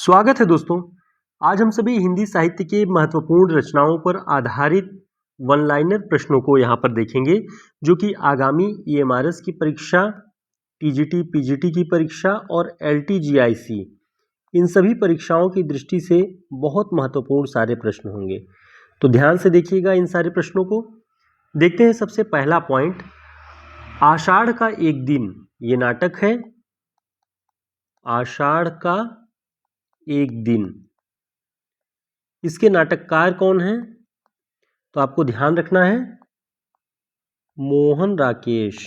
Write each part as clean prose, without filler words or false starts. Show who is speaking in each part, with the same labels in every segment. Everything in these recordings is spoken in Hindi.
Speaker 1: स्वागत है दोस्तों। आज हम सभी हिंदी साहित्य के महत्वपूर्ण रचनाओं पर आधारित वन लाइनर प्रश्नों को यहाँ पर देखेंगे, जो कि आगामी EMRS की परीक्षा, TGT, PGT की परीक्षा और LTGIC इन सभी परीक्षाओं की दृष्टि से बहुत महत्वपूर्ण सारे प्रश्न होंगे। तो ध्यान से देखिएगा इन सारे प्रश्नों को। देखते हैं सबसे पहला पॉइंट, आषाढ़ का एक दिन, ये नाटक है। आषाढ़ का एक दिन, इसके नाटककार कौन हैं? तो आपको ध्यान रखना है मोहन राकेश।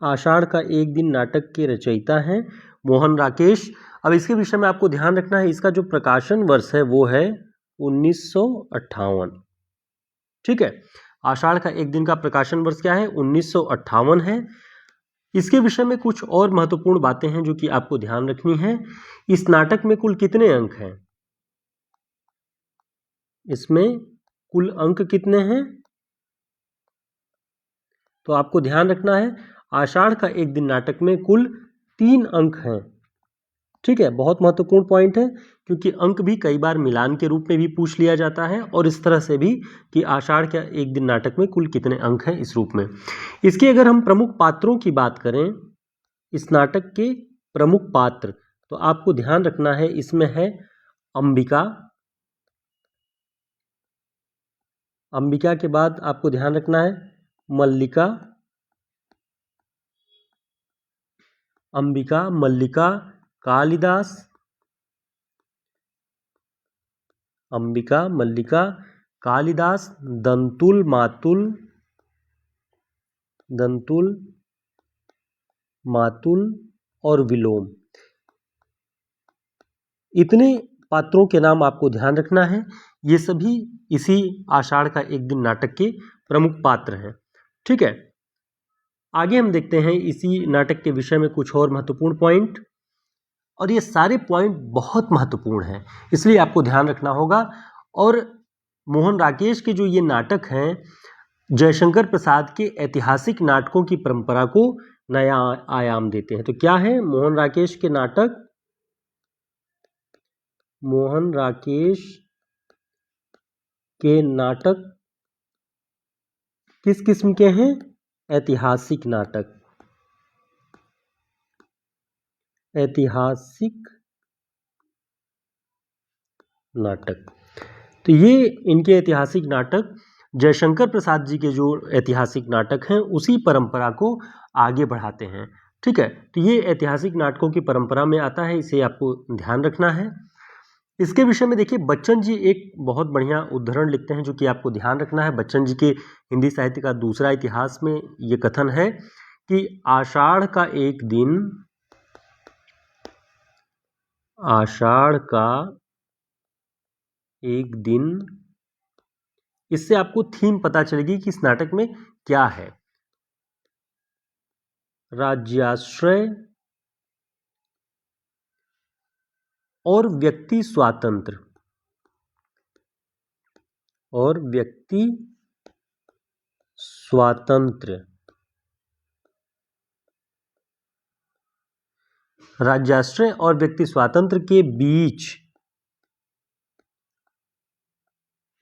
Speaker 1: आषाढ़ का एक दिन नाटक के रचयिता हैं मोहन राकेश। अब इसके विषय में आपको ध्यान रखना है, इसका जो प्रकाशन वर्ष है वो है 1958। ठीक है, आषाढ़ का एक दिन का प्रकाशन वर्ष क्या है? 1958 है। इसके विषय में कुछ और महत्वपूर्ण बातें हैं जो कि आपको ध्यान रखनी है। इस नाटक में कुल कितने अंक हैं? इसमें कुल अंक कितने हैं? तो आपको ध्यान रखना है आषाढ़ का एक दिन नाटक में कुल 3 अंक हैं। ठीक है, बहुत महत्वपूर्ण पॉइंट है, क्योंकि अंक भी कई बार मिलान के रूप में भी पूछ लिया जाता है और इस तरह से भी कि आषाढ़ का एक दिन नाटक में कुल कितने अंक हैं, इस रूप में। इसके अगर हम प्रमुख पात्रों की बात करें, इस नाटक के प्रमुख पात्र, तो आपको ध्यान रखना है इसमें है अंबिका। अंबिका के बाद आपको ध्यान रखना है मल्लिका। अंबिका, मल्लिका, कालिदास। अंबिका, मल्लिका, कालिदास, दंतुल, मातुल, दंतुल, मातुल और विलोम। इतने पात्रों के नाम आपको ध्यान रखना है। ये सभी इसी आषाढ़ का एक दिन नाटक के प्रमुख पात्र हैं। ठीक है, आगे हम देखते हैं इसी नाटक के विषय में कुछ और महत्वपूर्ण पॉइंट, और ये सारे पॉइंट बहुत महत्वपूर्ण हैं, इसलिए आपको ध्यान रखना होगा। और मोहन राकेश के जो ये नाटक हैं, जयशंकर प्रसाद के ऐतिहासिक नाटकों की परंपरा को नया आयाम देते हैं। तो क्या है मोहन राकेश के नाटक? मोहन राकेश के नाटक किस किस्म के हैं? ऐतिहासिक नाटक। ऐतिहासिक नाटक। तो ये इनके ऐतिहासिक नाटक जयशंकर प्रसाद जी के जो ऐतिहासिक नाटक हैं उसी परंपरा को आगे बढ़ाते हैं। ठीक है, तो ये ऐतिहासिक नाटकों की परंपरा में आता है, इसे आपको ध्यान रखना है। इसके विषय में देखिए, बच्चन जी एक बहुत बढ़िया उद्धरण लिखते हैं जो कि आपको ध्यान रखना है। बच्चन जी के हिंदी साहित्य का दूसरा इतिहास में ये कथन है कि आषाढ़ का एक दिन, आषाढ़ का एक दिन, इससे आपको थीम पता चलेगी कि इस नाटक में क्या है। राज्याश्रय और व्यक्ति स्वातंत्र, और व्यक्ति स्वातंत्र। राज्याश्रय और व्यक्ति स्वातंत्र के बीच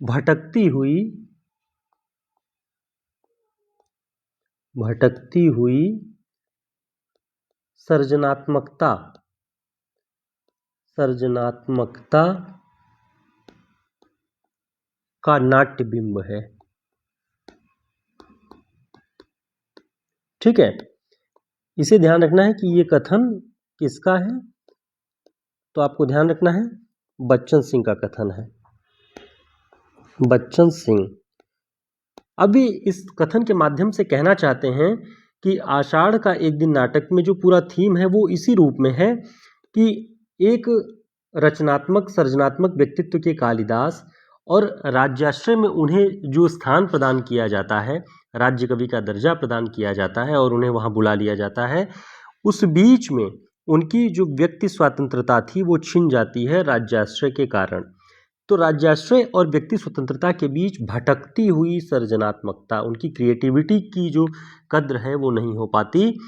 Speaker 1: भटकती हुई सर्जनात्मकता का नाट्य बिंब है। ठीक है, इसे ध्यान रखना है कि ये कथन किसका है? तो आपको ध्यान रखना है बच्चन सिंह का कथन है। बच्चन सिंह अभी इस कथन के माध्यम से कहना चाहते हैं कि आषाढ़ का एक दिन नाटक में जो पूरा थीम है वो इसी रूप में है कि एक रचनात्मक सर्जनात्मक व्यक्तित्व के कालिदास और राज्याश्रय में उन्हें जो स्थान प्रदान किया जाता है, राज्य कवि का दर्जा प्रदान किया जाता है और उन्हें वहां बुला लिया जाता है, उस बीच में उनकी जो व्यक्ति स्वतंत्रता थी वो छिन जाती है राज्याश्रय के कारण। तो राज्याश्रय और व्यक्ति स्वतंत्रता के बीच भटकती हुई सर्जनात्मकता, उनकी क्रिएटिविटी की जो कद्र है वो नहीं हो पाती।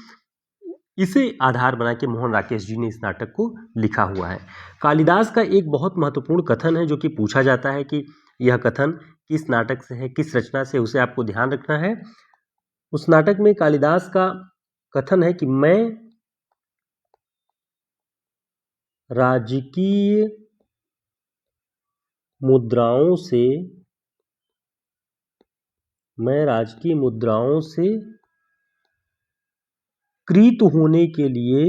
Speaker 1: इसे आधार बना के मोहन राकेश जी ने इस नाटक को लिखा हुआ है। कालिदास का एक बहुत महत्वपूर्ण कथन है जो कि पूछा जाता है कि यह कथन किस नाटक से है, किस रचना से, उसे आपको ध्यान रखना है। उस नाटक में कालिदास का कथन है कि मैं राजकीय मुद्राओं से कृत होने के लिए,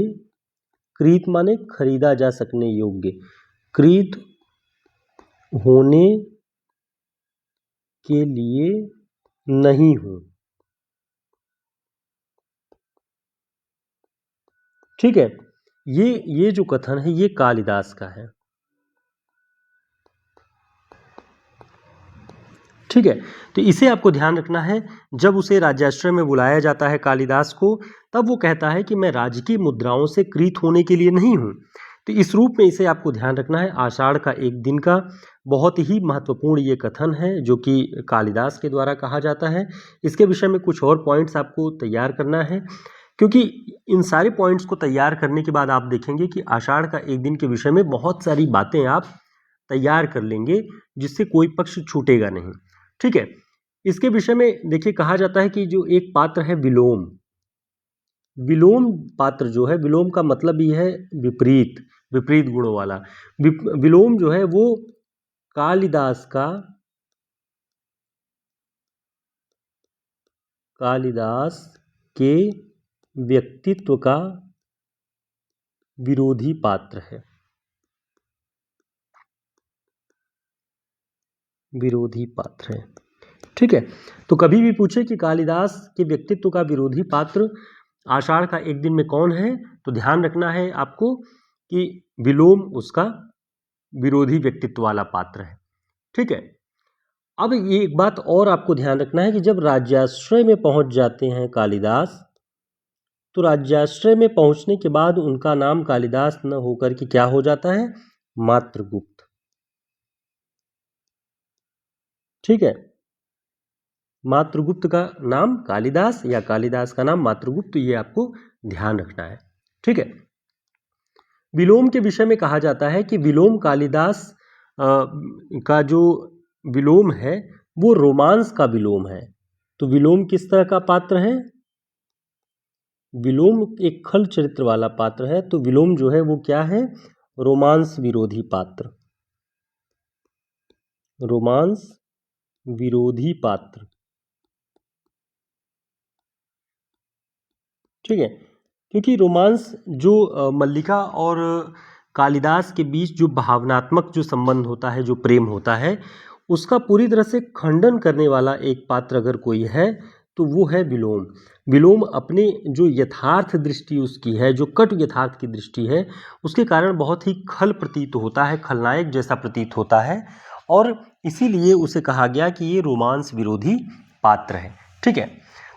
Speaker 1: कृत माने खरीदा जा सकने योग्य, कृत होने के लिए नहीं हूं। ठीक है, ये जो कथन है ये कालिदास का है। ठीक है, तो इसे आपको ध्यान रखना है। जब उसे राज्याश्रय में बुलाया जाता है कालिदास को, तब वो कहता है कि मैं राजकीय मुद्राओं से कृत होने के लिए नहीं हूं। तो इस रूप में इसे आपको ध्यान रखना है। आषाढ़ का एक दिन का बहुत ही महत्वपूर्ण ये कथन है जो कि कालिदास के द्वारा कहा जाता है। इसके विषय में कुछ और पॉइंट्स आपको तैयार करना है, क्योंकि इन सारे पॉइंट्स को तैयार करने के बाद आप देखेंगे कि आषाढ़ का एक दिन के विषय में बहुत सारी बातें आप तैयार कर लेंगे जिससे कोई पक्ष छूटेगा नहीं। ठीक है, इसके विषय में देखिए कहा जाता है कि जो एक पात्र है विलोम, विलोम पात्र जो है, विलोम का मतलब ये है विपरीत, विपरीत गुणों वाला। विलोम जो है वो कालिदास के व्यक्तित्व का विरोधी पात्र है, विरोधी पात्र है। ठीक है, तो कभी भी पूछे कि कालिदास के व्यक्तित्व का विरोधी पात्र आषाढ़ का एक दिन में कौन है, तो ध्यान रखना है आपको कि विलोम उसका विरोधी व्यक्तित्व वाला पात्र है। ठीक है, अब ये एक बात और आपको ध्यान रखना है कि जब राज्याश्रय में पहुंच जाते हैं कालिदास, तो राज्याश्रय में पहुंचने के बाद उनका नाम कालिदास न होकर के क्या हो जाता है, मात्रगुप्त। ठीक है, मात्रगुप्त का नाम कालिदास या कालिदास का नाम मात्रगुप्त, ये आपको ध्यान रखना है। ठीक है, विलोम के विषय में कहा जाता है कि विलोम कालिदास का जो विलोम है वो रोमांस का विलोम है। तो विलोम किस तरह का पात्र है, विलोम एक खल चरित्र वाला पात्र है। तो विलोम जो है वो क्या है, रोमांस विरोधी पात्र, रोमांस विरोधी पात्र। ठीक है, क्योंकि रोमांस जो मल्लिका और कालिदास के बीच जो भावनात्मक जो संबंध होता है, जो प्रेम होता है, उसका पूरी तरह से खंडन करने वाला एक पात्र अगर कोई है तो वो है विलोम। विलोम अपने जो यथार्थ दृष्टि उसकी है, जो कटु यथार्थ की दृष्टि है, उसके कारण बहुत ही खल प्रतीत होता है, खलनायक जैसा प्रतीत होता है, और इसीलिए उसे कहा गया कि ये रोमांस विरोधी पात्र है। ठीक है,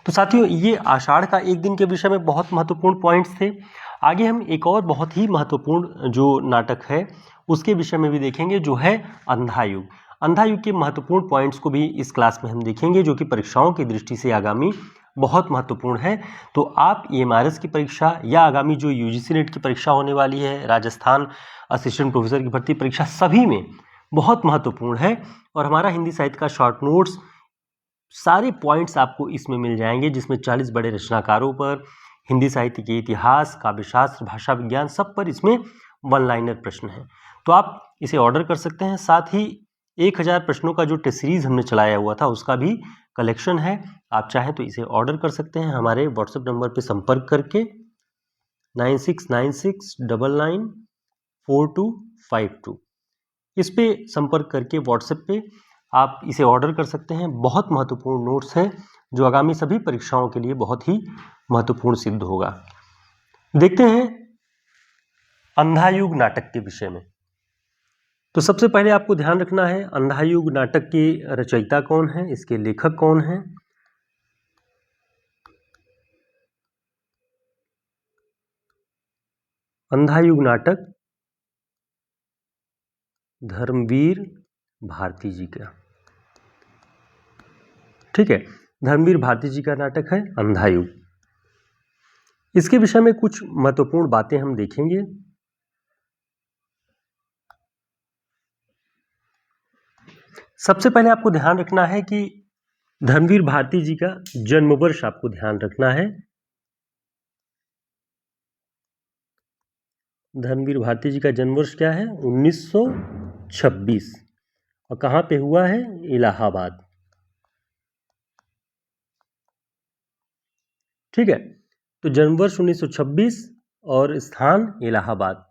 Speaker 1: तो साथियों ये आषाढ़ का एक दिन के विषय में बहुत महत्वपूर्ण पॉइंट्स थे। आगे हम एक और बहुत ही महत्वपूर्ण जो नाटक है उसके विषय में भी देखेंगे, जो है अंधा युग। अंधा युग के महत्वपूर्ण पॉइंट्स को भी इस क्लास में हम देखेंगे, जो कि परीक्षाओं की दृष्टि से आगामी बहुत महत्वपूर्ण है। तो आप EMRS की परीक्षा या आगामी जो UGC नेट की परीक्षा होने वाली है, राजस्थान असिस्टेंट प्रोफेसर की भर्ती परीक्षा, सभी में बहुत महत्वपूर्ण है। और हमारा हिंदी साहित्य का शॉर्ट नोट्स, सारे पॉइंट्स आपको इसमें मिल जाएंगे, जिसमें 40 बड़े रचनाकारों पर, हिंदी साहित्य के इतिहास, काव्यशास्त्र, भाषा विज्ञान, सब पर इसमें वन लाइनर प्रश्न है। तो आप इसे ऑर्डर कर सकते हैं। साथ ही 1000 प्रश्नों का जो टेस्ट सीरीज हमने चलाया हुआ था उसका भी कलेक्शन है, आप चाहें तो इसे ऑर्डर कर सकते हैं हमारे व्हाट्सएप नंबर पर संपर्क करके 9696994252। इस पे संपर्क करके व्हाट्सएप पे आप इसे ऑर्डर कर सकते हैं। बहुत महत्वपूर्ण नोट्स है जो आगामी सभी परीक्षाओं के लिए बहुत ही महत्वपूर्ण सिद्ध होगा। देखते हैं अंधा युग नाटक के विषय में। तो सबसे पहले आपको ध्यान रखना है अंधा युग नाटक के रचयिता कौन है, इसके लेखक कौन है। अंधा युग नाटक धर्मवीर भारती जी का, ठीक है, धर्मवीर भारती जी का नाटक है अंधा युग। इसके विषय में कुछ महत्वपूर्ण बातें हम देखेंगे। सबसे पहले आपको ध्यान रखना है कि धर्मवीर भारती जी का जन्म वर्ष आपको ध्यान रखना है। धर्मवीर भारती जी का जन्म वर्ष क्या है? 1926। और कहाँ पे हुआ है? इलाहाबाद। ठीक है, तो जन्म वर्ष 1926 और स्थान इलाहाबाद।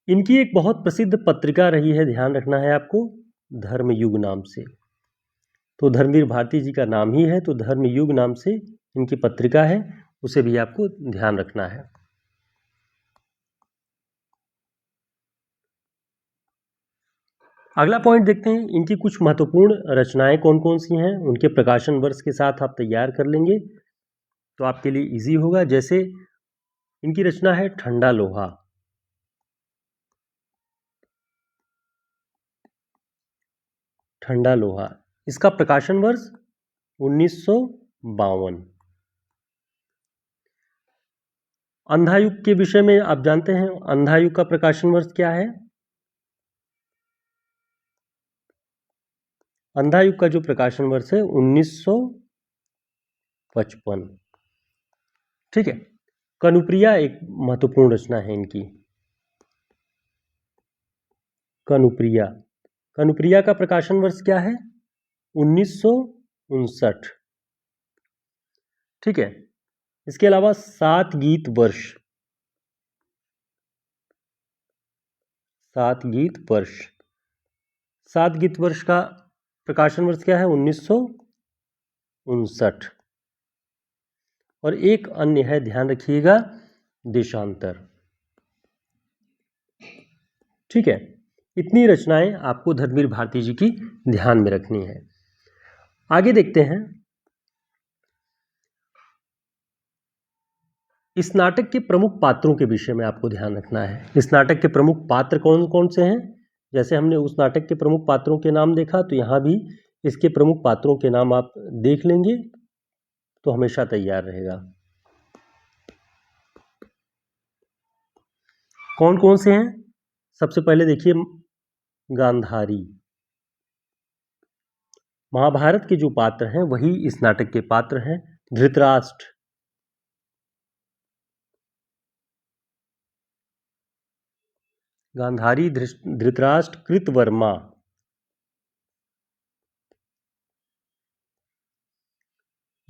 Speaker 1: इनकी एक बहुत प्रसिद्ध पत्रिका रही है, ध्यान रखना है आपको, धर्मयुग नाम से। तो धर्मवीर भारती जी का नाम ही है, तो धर्मयुग नाम से इनकी पत्रिका है, उसे भी आपको ध्यान रखना है। अगला पॉइंट देखते हैं, इनकी कुछ महत्वपूर्ण रचनाएं कौन कौन सी हैं, उनके प्रकाशन वर्ष के साथ आप तैयार कर लेंगे तो आपके लिए इजी होगा। जैसे इनकी रचना है ठंडा लोहा। ठंडा लोहा, इसका प्रकाशन वर्ष 1952। अंधायुग के विषय में आप जानते हैं, अंधायुग का प्रकाशन वर्ष क्या है? अंधायुग का जो प्रकाशन वर्ष है 1955। ठीक है, कनुप्रिया एक महत्वपूर्ण रचना है इनकी। कनुप्रिया, कनुप्रिया का प्रकाशन वर्ष क्या है? 1959। ठीक है, इसके अलावा सात गीत वर्ष। सात गीत वर्ष, सात गीत वर्ष का प्रकाशन वर्ष क्या है? 1959। और एक अन्य है, ध्यान रखिएगा, देशांतर। ठीक है, इतनी रचनाएं आपको धर्मवीर भारती जी की ध्यान में रखनी है। आगे देखते हैं, इस नाटक के प्रमुख पात्रों के विषय में आपको ध्यान रखना है। इस नाटक के प्रमुख पात्र कौन कौन से हैं? जैसे हमने उस नाटक के प्रमुख पात्रों के नाम देखा, तो यहाँ भी इसके प्रमुख पात्रों के नाम आप देख लेंगे तो हमेशा तैयार रहेगा। कौन कौन से हैं? सबसे पहले देखिए, गांधारी। महाभारत के जो पात्र हैं वही इस नाटक के पात्र हैं। धृतराष्ट्र, गांधारी, धृतराष्ट्र, कृतवर्मा,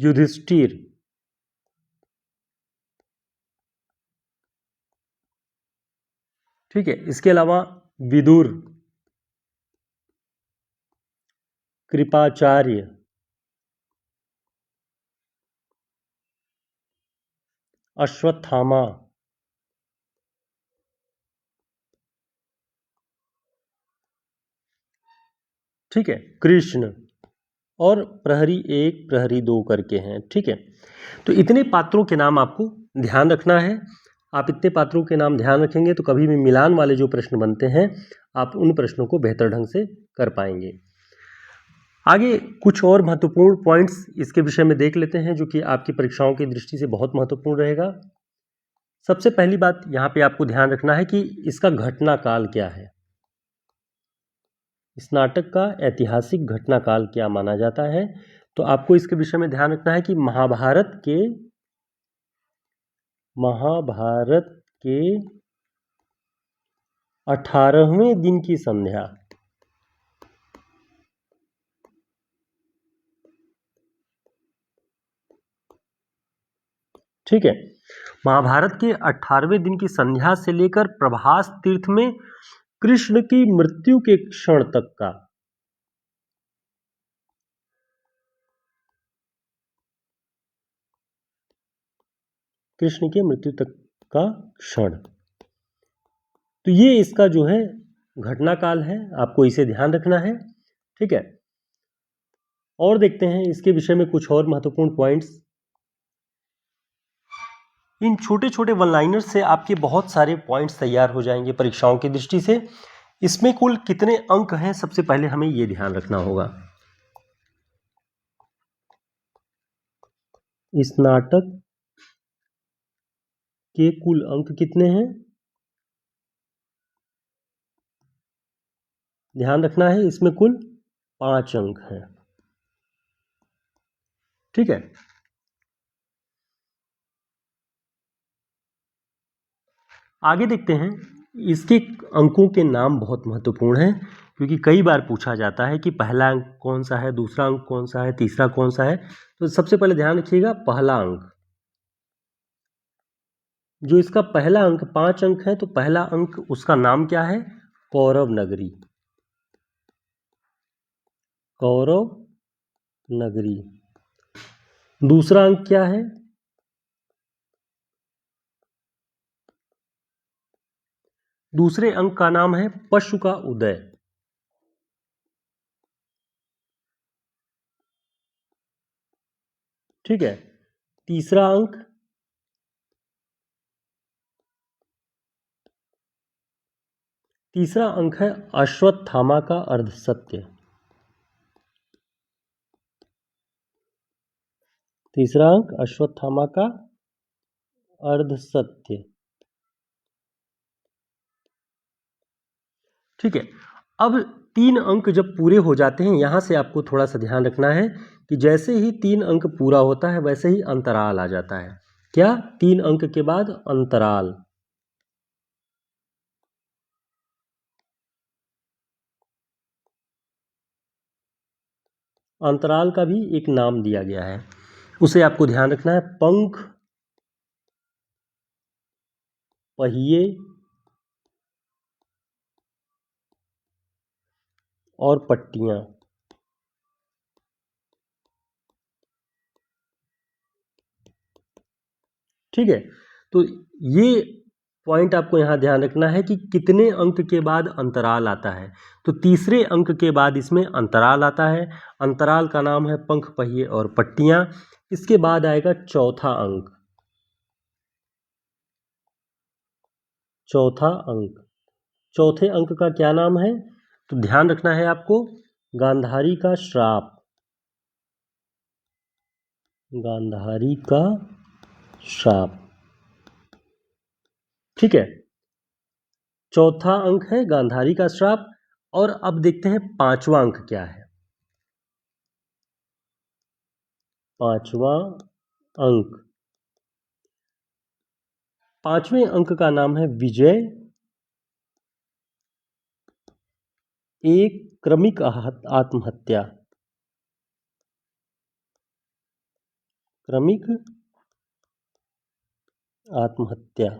Speaker 1: युधिष्ठिर, ठीक है, इसके अलावा विदुर, कृपाचार्य, अश्वत्थामा, ठीक है, कृष्ण, और प्रहरी 1 प्रहरी 2 करके हैं। ठीक है, तो इतने पात्रों के नाम आपको ध्यान रखना है। आप इतने पात्रों के नाम ध्यान रखेंगे तो कभी भी मिलान वाले जो प्रश्न बनते हैं आप उन प्रश्नों को बेहतर ढंग से कर पाएंगे। आगे कुछ और महत्वपूर्ण पॉइंट्स इसके विषय में देख लेते हैं जो कि आपकी परीक्षाओं की दृष्टि से बहुत महत्वपूर्ण रहेगा। सबसे पहली बात यहाँ पे आपको ध्यान रखना है कि इसका घटना काल क्या है। इस नाटक का ऐतिहासिक घटना काल क्या माना जाता है? तो आपको इसके विषय में ध्यान रखना है कि महाभारत के 18वें दिन की संध्या। ठीक है, महाभारत के 18वें दिन की संध्या से लेकर प्रभास तीर्थ में कृष्ण की मृत्यु के क्षण तक का, कृष्ण की मृत्यु तक का क्षण, तो ये इसका जो है घटना काल है, आपको इसे ध्यान रखना है। ठीक है, और देखते हैं इसके विषय में कुछ और महत्वपूर्ण पॉइंट्स। इन छोटे छोटे वन लाइनर से आपके बहुत सारे पॉइंट्स तैयार हो जाएंगे परीक्षाओं की दृष्टि से। इसमें कुल कितने अंक हैं, सबसे पहले हमें यह ध्यान रखना होगा। इस नाटक के कुल अंक कितने हैं? ध्यान रखना है, इसमें कुल 5 अंक हैं। ठीक है, आगे देखते हैं। इसके अंकों के नाम बहुत महत्वपूर्ण हैं, क्योंकि कई बार पूछा जाता है कि पहला अंक कौन सा है, दूसरा अंक कौन सा है, तीसरा कौन सा है। तो सबसे पहले ध्यान रखिएगा, पहला अंक, जो इसका पहला अंक 5 अंक है, तो पहला अंक उसका नाम क्या है? कौरव नगरी। कौरव नगरी। दूसरा अंक क्या है? दूसरे अंक का नाम है पशु का उदय। ठीक है, तीसरा अंक, तीसरा अंक है अश्वत्थामा का अर्धसत्य। तीसरा अंक अश्वत्थामा का अर्धसत्य। ठीक है, अब 3 अंक जब पूरे हो जाते हैं, यहां से आपको थोड़ा सा ध्यान रखना है कि जैसे ही 3 अंक पूरा होता है वैसे ही अंतराल आ जाता है। क्या? 3 अंक के बाद अंतराल। अंतराल का भी एक नाम दिया गया है, उसे आपको ध्यान रखना है। पंख, पहिए और पट्टियां। ठीक है, तो ये पॉइंट आपको यहां ध्यान रखना है कि कितने अंक के बाद अंतराल आता है। तो तीसरे अंक के बाद इसमें अंतराल आता है। अंतराल का नाम है पंख, पहिए और पट्टियां। इसके बाद आएगा चौथा अंक। चौथा अंक, चौथे अंक का क्या नाम है? तो ध्यान रखना है आपको, गांधारी का श्राप। गांधारी का श्राप। ठीक है, चौथा अंक है गांधारी का श्राप। और अब देखते हैं पांचवा अंक क्या है। पांचवा अंक, पांचवें अंक का नाम है विजय। एक क्रमिक आत्महत्या। क्रमिक आत्महत्या।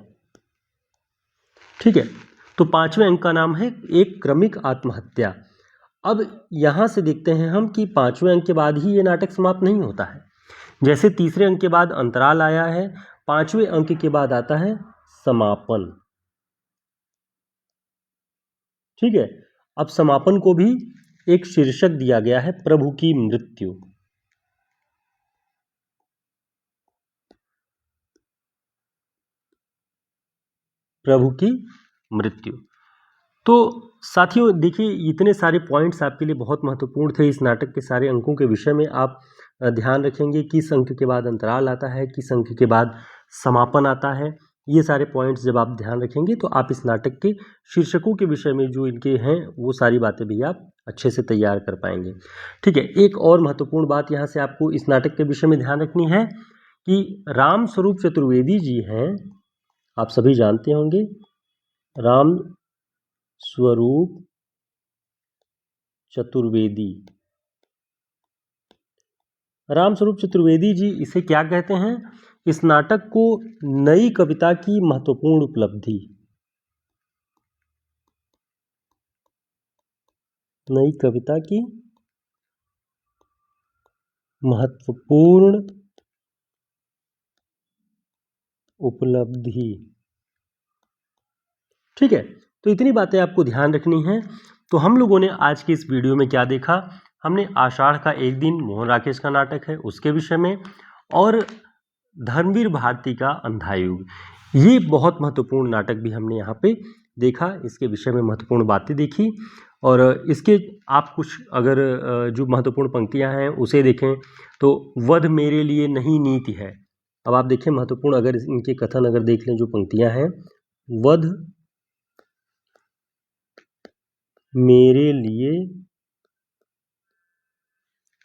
Speaker 1: ठीक है, तो पांचवें अंक का नाम है एक क्रमिक आत्महत्या। अब यहां से देखते हैं हम कि पांचवें अंक के बाद ही ये नाटक समाप्त नहीं होता है। जैसे तीसरे अंक के बाद अंतराल आया है, पांचवें अंक के बाद आता है समापन। ठीक है, अब समापन को भी एक शीर्षक दिया गया है, प्रभु की मृत्यु। प्रभु की मृत्यु। तो साथियों देखिए, इतने सारे पॉइंट्स आपके लिए बहुत महत्वपूर्ण थे। इस नाटक के सारे अंकों के विषय में आप ध्यान रखेंगे, किस अंक के बाद अंतराल आता है, किस अंक के बाद समापन आता है। ये सारे पॉइंट्स जब आप ध्यान रखेंगे तो आप इस नाटक के शीर्षकों के विषय में जो इनके हैं वो सारी बातें भी आप अच्छे से तैयार कर पाएंगे। ठीक है, एक और महत्वपूर्ण बात यहाँ से आपको इस नाटक के विषय में ध्यान रखनी है कि राम स्वरूप चतुर्वेदी जी हैं, आप सभी जानते होंगे, राम स्वरूप चतुर्वेदी। राम स्वरूप चतुर्वेदी जी इसे क्या कहते हैं? इस नाटक को नई कविता की महत्वपूर्ण उपलब्धि। नई कविता की महत्वपूर्ण उपलब्धि। ठीक है, तो इतनी बातें आपको ध्यान रखनी है। तो हम लोगों ने आज की इस वीडियो में क्या देखा? हमने आषाढ़ का एक दिन मोहन राकेश का नाटक है उसके विषय में, और धर्मवीर भारती का अंधा युग, ये बहुत महत्वपूर्ण नाटक भी हमने यहाँ पे देखा, इसके विषय में महत्वपूर्ण बातें देखी। और इसके आप कुछ अगर जो महत्वपूर्ण पंक्तियाँ हैं उसे देखें तो वध मेरे लिए नहीं नीति है, अब आप देखिए महत्वपूर्ण, अगर इनके कथन अगर देख लें, जो पंक्तियां हैं, वध मेरे लिए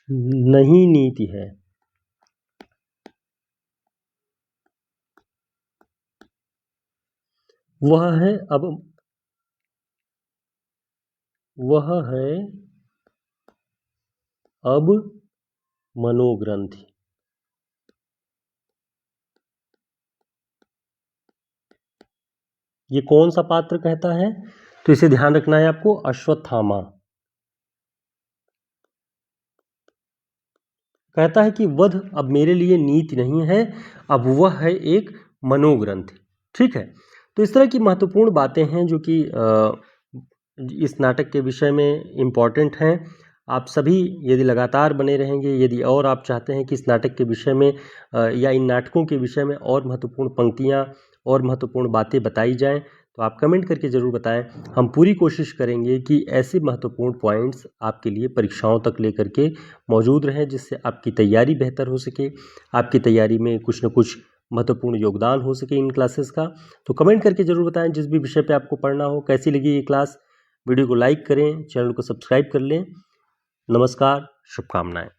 Speaker 1: नहीं नीति है। वह है अब मनोग्रंथि। ये कौन सा पात्र कहता है? तो इसे ध्यान रखना है आपको, अश्वत्थामा कहता है कि वध अब मेरे लिए नीति नहीं है, अब वह है एक मनोग्रंथ। ठीक है, तो इस तरह की महत्वपूर्ण बातें हैं जो कि इस नाटक के विषय में इम्पॉर्टेंट हैं। आप सभी यदि लगातार बने रहेंगे, यदि और आप चाहते हैं कि इस नाटक के विषय में या इन नाटकों के विषय में और महत्वपूर्ण पंक्तियाँ और महत्वपूर्ण बातें बताई जाएं, तो आप कमेंट करके ज़रूर बताएं। हम पूरी कोशिश करेंगे कि ऐसे महत्वपूर्ण पॉइंट्स आपके लिए परीक्षाओं तक लेकर के मौजूद रहें, जिससे आपकी तैयारी बेहतर हो सके, आपकी तैयारी में कुछ न कुछ महत्वपूर्ण योगदान हो सके इन क्लासेस का। तो कमेंट करके ज़रूर बताएं जिस भी विषय पे आपको पढ़ना हो। कैसी लगी ये क्लास? वीडियो को लाइक करें, चैनल को सब्सक्राइब कर लें। नमस्कार, शुभकामनाएं।